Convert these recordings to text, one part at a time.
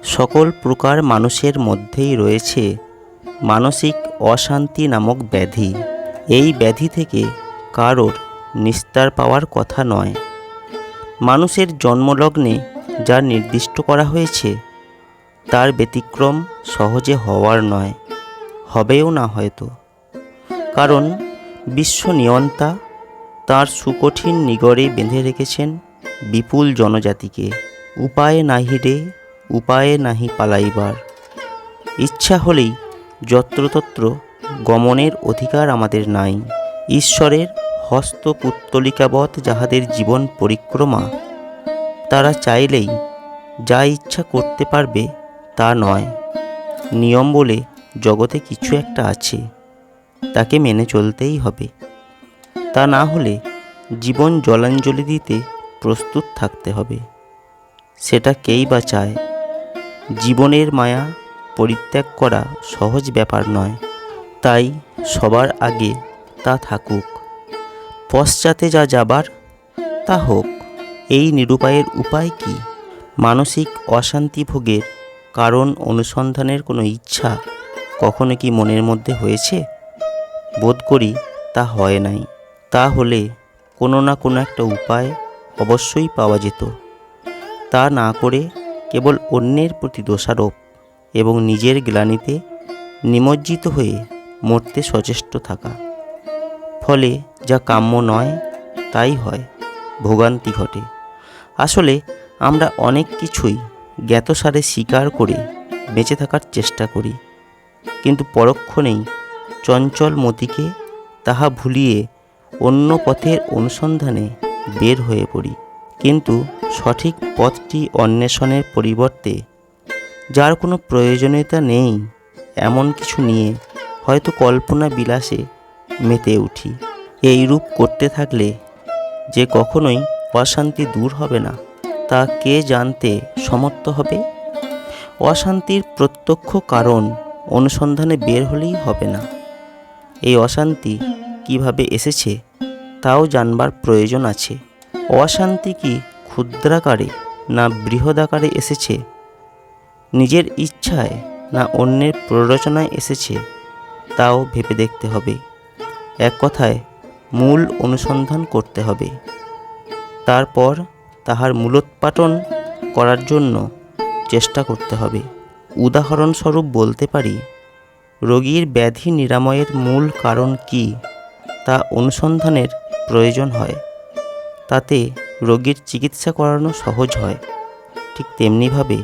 সকল প্রকার মানুষের মধ্যেই রয়েছে মানসিক অশান্তি নামক ব্যাধি। এই ব্যাধি থেকে কারোর নিস্তার পাওয়ার কথা নয়। মানুষের জন্মলগ্নে যা নির্দিষ্ট করা হয়েছে তার ব্যতিক্রম সহজে হওয়ার নয়, হবেও না হয়তো। কারণ বিশ্ব নিয়ন্তা তাঁর সুকঠিন নিগড়ে বেঁধে রেখেছেন বিপুল জনজাতিকে। উপায় নাহি রে, উপায়ে নাহি পালাইবার। ইচ্ছা হলেই যত্রতত্র গমনের অধিকার আমাদের নাই। ঈশ্বরের হস্তপুত্তলিকাবৎ যাহাদের জীবন পরিক্রমা, তারা চাইলেই যা ইচ্ছা করতে পারবে তা নয়। নিয়ম বলে জগতে কিছু একটা আছে, তাকে মেনে চলতেই হবে। তা না হলে জীবন জলাঞ্জলি দিতে প্রস্তুত থাকতে হবে। সেটা কেই বা চায়? জীবনের মায়া পরিত্যাগ করা সহজ ব্যাপার নয়। তাই সবার আগে তা থাকুক, পশ্চাতে যা যাবার তা হোক। এই নিরুপায়ের উপায় কি? মানসিক অশান্তি ভোগের কারণ অনুসন্ধানের কোনো ইচ্ছা কখনো কি মনের মধ্যে হয়েছে? বোধ করি তা হয় নাই। তা হলে কোনো না কোনো একটা উপায় অবশ্যই পাওয়া যেত। তা না করে কেবল অন্যের প্রতি দোষারোপ এবং নিজের গ্লানিতে নিমজ্জিত হয়ে মরতে সচেষ্ট থাকা, ফলে যা কাম্য নয় তাই হয়, ভোগান্তি ঘটে। আসলে আমরা অনেক কিছুই জ্ঞাতসারে স্বীকার করে বেঁচে থাকার চেষ্টা করি, কিন্তু পরক্ষণেই চঞ্চল মতিকে তাহা ভুলিয়ে অন্য পথের অনুসন্ধানে বের হয়ে পড়ি। কিন্তু সঠিক পথটি অন্বেষণের পরিবর্তে যার কোনো প্রয়োজনীয়তা নেই এমন কিছু নিয়ে হয়তো কল্পনা বিলাসে মেতে উঠি। এইরূপ করতে থাকলে যে কখনোই অশান্তি দূর হবে না তা কে জানতে সমর্থ হবে? অশান্তির প্রত্যক্ষ কারণ অনুসন্ধানে বের হলেই হবে না। এই অশান্তি কিভাবে এসেছে তাও জানবার প্রয়োজন আছে। অশান্তি কি ক্ষুদ্রাকারে না বৃহদাকারে এসেছে, নিজের ইচ্ছায় না অন্যের প্ররোচনায় এসেছে, তাও ভেবে দেখতে হবে। এক কথায় মূল অনুসন্ধান করতে হবে। তারপর তাহার মূলোৎপাটন করার জন্য চেষ্টা করতে হবে। উদাহরণস্বরূপ বলতে পারি, রোগীর ব্যাধি নিরাময়ের মূল কারণ কি তা অনুসন্ধানের প্রয়োজন হয়। তাতে রোগীর চিকিৎসা করানো সহজ হয়। ঠিক তেমনিভাবে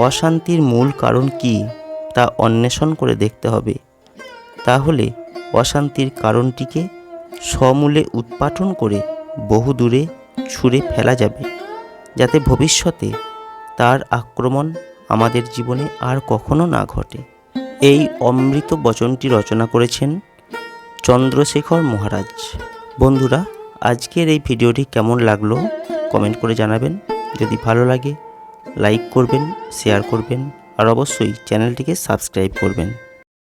অশান্তির মূল কারণ কি তা অন্বেষণ করে দেখতে হবে। তাহলে অশান্তির কারণটিকে সমূলে উৎপাটন করে বহু দূরে ছুঁড়ে ফেলা যাবে, যাতে ভবিষ্যতে তার আক্রমণ আমাদের জীবনে আর কখনো না ঘটে। এই অমৃত বচনটি রচনা করেছেন চন্দ্রশেখর মহারাজ। বন্ধুরা, আজকের এই ভিডিওটি কেমন লাগলো কমেন্ট করে জানাবেন। যদি ভালো লাগে লাইক করবেন, শেয়ার করবেন আর অবশ্যই চ্যানেলটিকে সাবস্ক্রাইব করবেন।